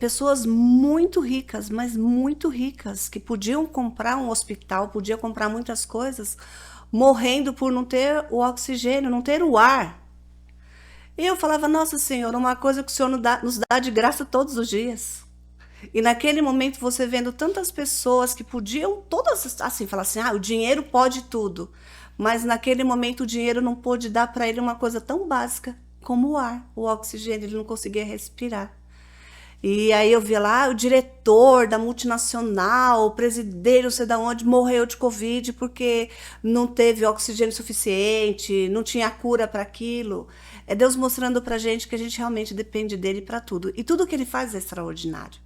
pessoas muito ricas, mas muito ricas, que podiam comprar um hospital, podiam comprar muitas coisas, morrendo por não ter o oxigênio, não ter o ar. E eu falava, Nossa Senhora, uma coisa que o Senhor nos dá de graça todos os dias. E naquele momento você vendo tantas pessoas que podiam, todas assim, falar assim, o dinheiro pode tudo. Mas naquele momento o dinheiro não pôde dar para ele uma coisa tão básica como o ar, o oxigênio, ele não conseguia respirar. E aí eu via lá o diretor da multinacional, o presidente, não sei de onde, morreu de Covid porque não teve oxigênio suficiente, não tinha cura para aquilo. É Deus mostrando para gente que a gente realmente depende dele para tudo. E tudo que ele faz é extraordinário.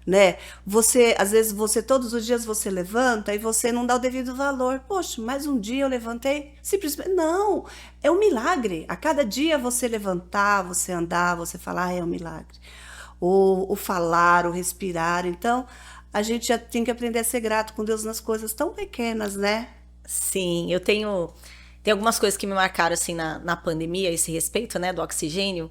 Né? Você, às vezes, todos os dias você levanta e você não dá o devido valor. Poxa, mais um dia eu levantei, simplesmente não, é um milagre. A cada dia você levantar, você andar, você falar, é um milagre. O falar, o respirar. Então, a gente já tem que aprender a ser grato com Deus nas coisas tão pequenas, né? Sim, eu tenho. Tem algumas coisas que me marcaram assim na pandemia, a esse respeito, né, do oxigênio.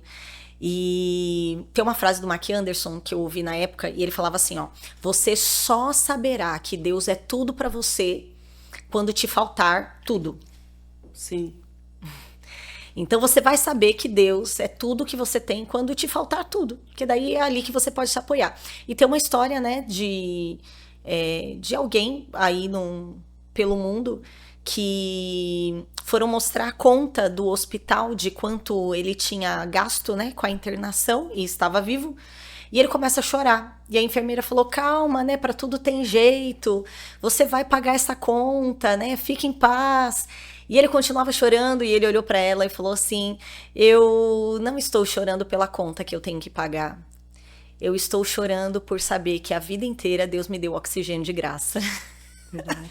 E tem uma frase do Mark Anderson que eu ouvi na época, e ele falava assim, ó: você só saberá que Deus é tudo pra você quando te faltar tudo. Sim, Então você vai saber que Deus é tudo que você tem quando te faltar tudo, porque daí é ali que você pode se apoiar. E tem uma história, né, de alguém aí pelo mundo que foram mostrar a conta do hospital de quanto ele tinha gasto, né, com a internação e estava vivo. E ele começa a chorar. E a enfermeira falou: calma, né? Para tudo tem jeito. Você vai pagar essa conta, né? Fique em paz. E ele continuava chorando e ele olhou para ela e falou assim: eu não estou chorando pela conta que eu tenho que pagar. Eu estou chorando por saber que a vida inteira Deus me deu oxigênio de graça. verdade.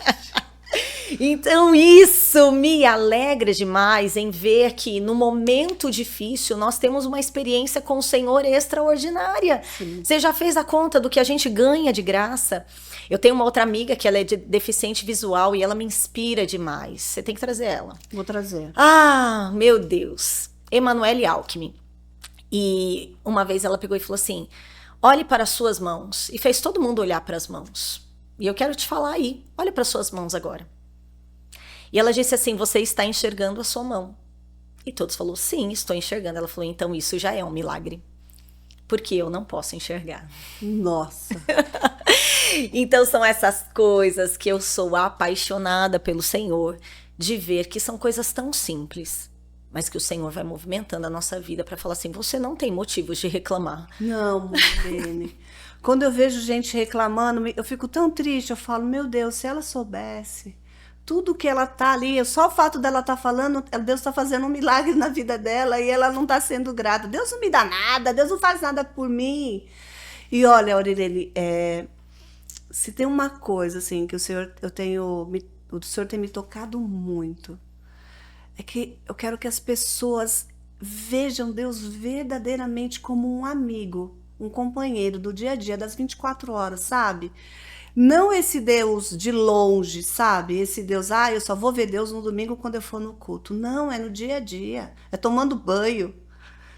Então isso me alegra demais em ver que no momento difícil nós temos uma experiência com o Senhor extraordinária. Sim, Você já fez a conta do que a gente ganha de graça? Eu tenho uma outra amiga que ela é deficiente visual e ela me inspira demais. Você tem que trazer ela. vou trazer. Ah, meu Deus. Emanuele Alckmin. E uma vez ela pegou e falou assim: olhe para as suas mãos. E fez todo mundo olhar para as mãos. E eu quero te falar aí, olhe para as suas mãos agora. E ela disse assim: você está enxergando a sua mão. E todos falaram: sim, estou enxergando. Ela falou: então isso já é um milagre, porque eu não posso enxergar. Nossa, Então são essas coisas que eu sou apaixonada pelo Senhor, de ver que são coisas tão simples, mas que o Senhor vai movimentando a nossa vida para falar assim: você não tem motivos de reclamar. não, Marlene. Quando eu vejo gente reclamando, eu fico tão triste. Eu falo, meu Deus, se ela soubesse tudo que ela tá ali, só o fato dela estar falando, Deus está fazendo um milagre na vida dela e ela não está sendo grata. Deus não me dá nada, Deus não faz nada por mim. E olha, Aurelene, se tem uma coisa assim que o Senhor tem me tocado muito, é que eu quero que as pessoas vejam Deus verdadeiramente como um amigo, um companheiro do dia a dia, das 24 horas, sabe? Não esse Deus de longe, sabe? Esse Deus, eu só vou ver Deus no domingo quando eu for no culto. Não, é no dia a dia, é tomando banho,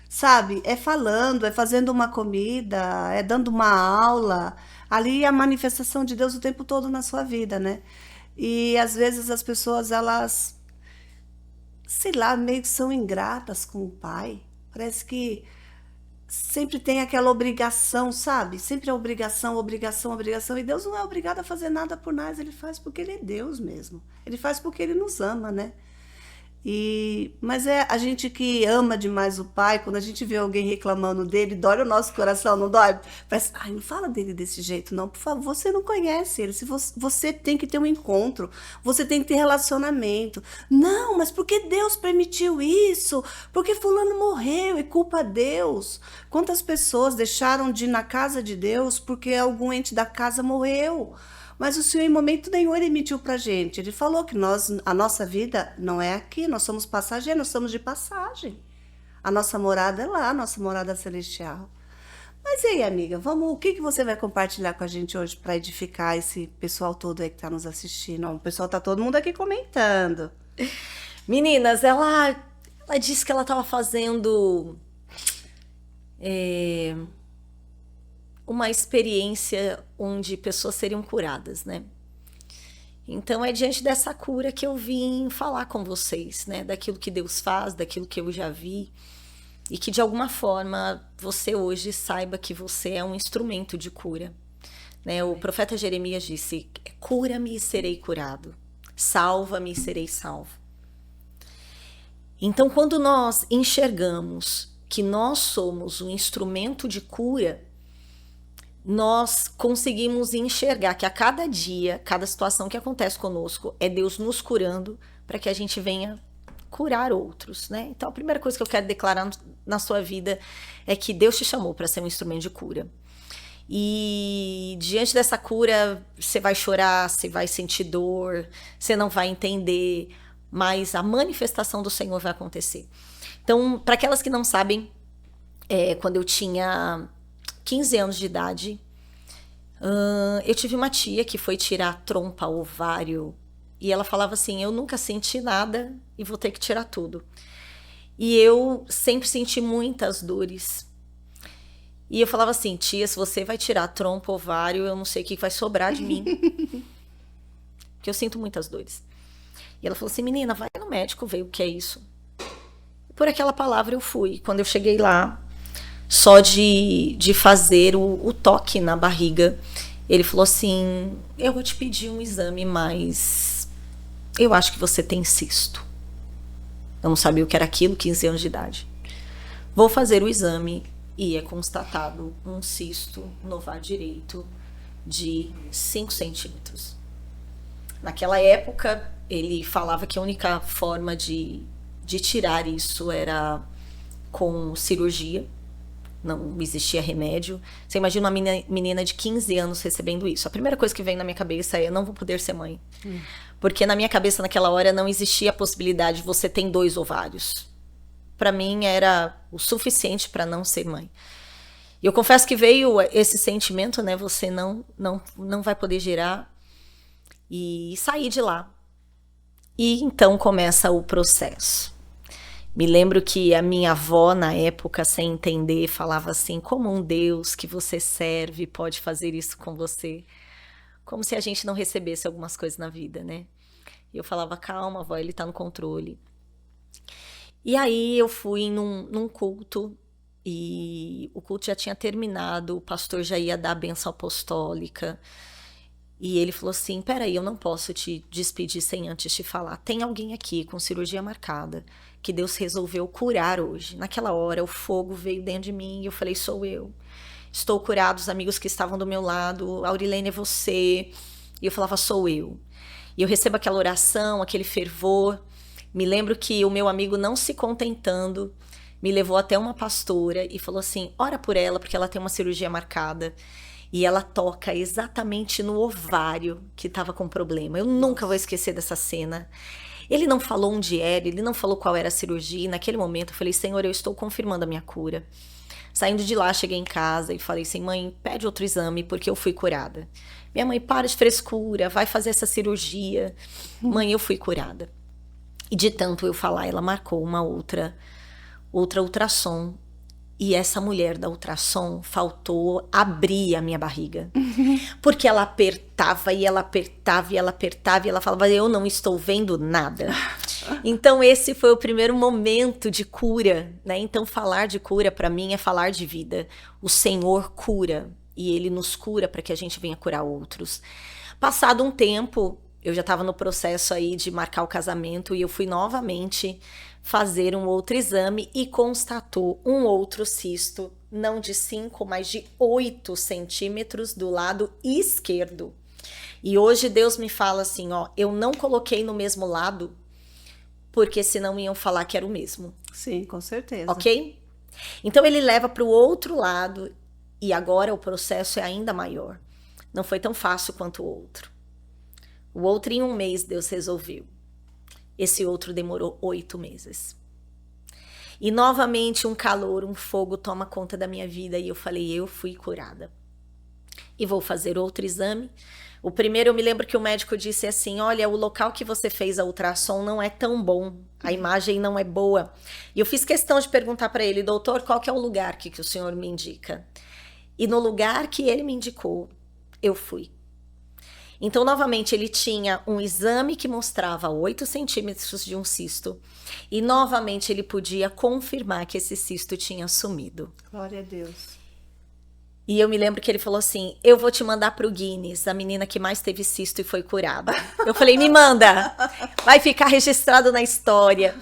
sabe? É falando, é fazendo uma comida, é dando uma aula. Ali é a manifestação de Deus o tempo todo na sua vida, né? E às vezes as pessoas, elas, sei lá, meio que são ingratas com o pai. Parece que sempre tem aquela obrigação, sabe? Sempre é obrigação, obrigação, obrigação. E Deus não é obrigado a fazer nada por nós, ele faz porque ele é Deus mesmo. Ele faz porque ele nos ama, né? Mas é a gente que ama demais o pai, quando a gente vê alguém reclamando dele, dói o nosso coração, não dói? Parece, não fala dele desse jeito, não, por favor, você não conhece ele, se você tem que ter um encontro, você tem que ter relacionamento. Não, mas por que Deus permitiu isso? Porque fulano morreu e culpa Deus. Quantas pessoas deixaram de ir na casa de Deus porque algum ente da casa morreu? Mas o Senhor, em momento nenhum, ele mentiu pra gente. Ele falou que a nossa vida não é aqui, nós somos passageiros, nós somos de passagem. A nossa morada é lá, a nossa morada celestial. Mas e aí, amiga, o que você vai compartilhar com a gente hoje para edificar esse pessoal todo aí que está nos assistindo? Ó, o pessoal tá todo mundo aqui comentando. Meninas, ela disse que ela estava fazendo uma experiência onde pessoas seriam curadas, né? Então é diante dessa cura que eu vim falar com vocês, né? Daquilo que Deus faz, daquilo que eu já vi. E que de alguma forma você hoje saiba que você é um instrumento de cura. Né? O profeta Jeremias disse: cura-me e serei curado. Salva-me e serei salvo. Então, quando nós enxergamos que nós somos um instrumento de cura, nós conseguimos enxergar que a cada dia, cada situação que acontece conosco, é Deus nos curando para que a gente venha curar outros, né? Então, a primeira coisa que eu quero declarar na sua vida é que Deus te chamou para ser um instrumento de cura. E diante dessa cura, você vai chorar, você vai sentir dor, você não vai entender, mas a manifestação do Senhor vai acontecer. Então, para aquelas que não sabem, quando eu tinha 15 anos de idade, eu tive uma tia que foi tirar trompa, ovário, e ela falava assim: eu nunca senti nada e vou ter que tirar tudo. E eu sempre senti muitas dores. E eu falava assim: tia, se você vai tirar trompa, ovário, eu não sei o que vai sobrar de mim. Porque eu sinto muitas dores. E ela falou assim: menina, vai no médico ver o que é isso. Por aquela palavra eu fui. Quando eu cheguei lá, só de fazer o toque na barriga, ele falou assim: eu vou te pedir um exame, mas eu acho que você tem cisto. Eu não sabia o que era aquilo, 15 anos de idade. Vou fazer o exame e é constatado um cisto no ovário direito de 5 centímetros. Naquela época, ele falava que a única forma de tirar isso era com cirurgia. Não existia remédio. Você imagina uma menina de 15 anos recebendo isso. A primeira coisa que vem na minha cabeça é: eu não vou poder ser mãe. Porque na minha cabeça, naquela hora, não existia a possibilidade de você ter 2 ovários. Para mim, era o suficiente para não ser mãe. E eu confesso que veio esse sentimento, né? Você não vai poder gerar. E saí de lá. E então começa o processo. Me lembro que a minha avó, na época, sem entender, falava assim: como um Deus que você serve pode fazer isso com você? Como se a gente não recebesse algumas coisas na vida, né? E eu falava: calma, avó, ele tá no controle. E aí eu fui num culto, e o culto já tinha terminado, o pastor já ia dar a bênção apostólica. E ele falou assim: peraí, eu não posso te despedir sem antes te falar. Tem alguém aqui com cirurgia marcada que Deus resolveu curar hoje. Naquela hora, o fogo veio dentro de mim e eu falei: sou eu. Estou curado, os amigos que estavam do meu lado: Aurilene, é você. E eu falava: sou eu. E eu recebo aquela oração, aquele fervor. Me lembro que o meu amigo, não se contentando, me levou até uma pastora e falou assim: ora por ela, porque ela tem uma cirurgia marcada. E ela toca exatamente no ovário que estava com problema. Eu nunca vou esquecer dessa cena. Ele não falou onde era, ele não falou qual era a cirurgia. E naquele momento eu falei: Senhor, eu estou confirmando a minha cura. Saindo de lá, cheguei em casa e falei assim: mãe, pede outro exame porque eu fui curada. Minha mãe: para de frescura, vai fazer essa cirurgia. Mãe, eu fui curada. E de tanto eu falar, ela marcou uma outra ultrassom. E essa mulher da ultrassom faltou abrir a minha barriga. Porque ela apertava e ela apertava e ela apertava e ela falava: eu não estou vendo nada. Então esse foi o primeiro momento de cura, né? Então falar de cura para mim é falar de vida. O Senhor cura e Ele nos cura para que a gente venha curar outros. Passado um tempo, eu já estava no processo aí de marcar o casamento e eu fui novamente fazer um outro exame e constatou um outro cisto, não de 5, mas de 8 centímetros do lado esquerdo. E hoje Deus me fala assim: ó, eu não coloquei no mesmo lado, porque senão iam falar que era o mesmo. Sim, com certeza. Ok? Então ele leva para o outro lado e agora o processo é ainda maior. Não foi tão fácil quanto o outro. O outro em 1 mês Deus resolveu. Esse outro demorou 8 meses. E novamente um calor, um fogo toma conta da minha vida e eu falei: eu fui curada. E vou fazer outro exame. O primeiro, eu me lembro que o médico disse assim: olha, o local que você fez a ultrassom não é tão bom, a imagem não é boa. E eu fiz questão de perguntar para ele: doutor, qual que é o lugar que o senhor me indica? E no lugar que ele me indicou, eu fui. Então, novamente, ele tinha um exame que mostrava 8 centímetros de um cisto. E, novamente, ele podia confirmar que esse cisto tinha sumido. Glória a Deus. E eu me lembro que ele falou assim, eu vou te mandar pro Guinness, a menina que mais teve cisto e foi curada. Eu falei, me manda, vai ficar registrado na história.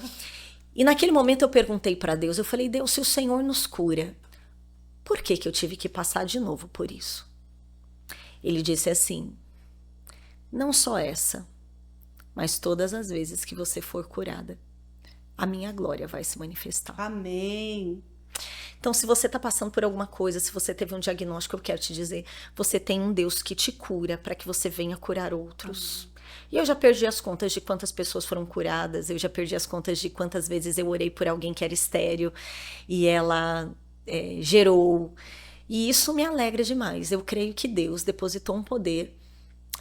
E naquele momento eu perguntei para Deus, eu falei, Deus, se o Senhor nos cura, por que que eu tive que passar de novo por isso? Ele disse assim, não só essa, mas todas as vezes que você for curada, a minha glória vai se manifestar. Amém. Então, se você está passando por alguma coisa, se você teve um diagnóstico, eu quero te dizer, você tem um Deus que te cura para que você venha curar outros. E eu já perdi as contas de quantas pessoas foram curadas, eu já perdi as contas de quantas vezes eu orei por alguém que era estéril e ela gerou. E isso me alegra demais. Eu creio que Deus depositou um poder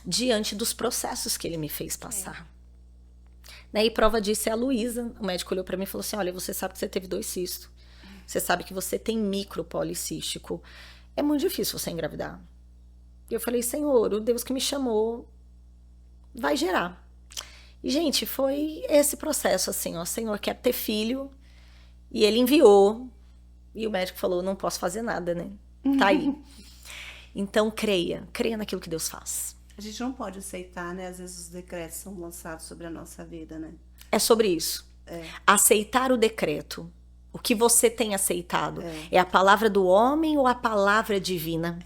diante dos processos que ele me fez passar. Né? E prova disso é a Luísa. O médico olhou para mim e falou assim, olha, você sabe que você teve 2 cistos. Você sabe que você tem micropolicístico. É muito difícil você engravidar. E eu falei, Senhor, o Deus que me chamou vai gerar. E, gente, foi esse processo assim, ó, Senhor, quero ter filho. E ele enviou. E o médico falou, não posso fazer nada, né? Tá aí. Então, creia naquilo que Deus faz. A gente não pode aceitar, né? Às vezes os decretos são lançados sobre a nossa vida, né? É sobre isso. Aceitar o decreto. O que você tem aceitado? É a palavra do homem ou a palavra divina?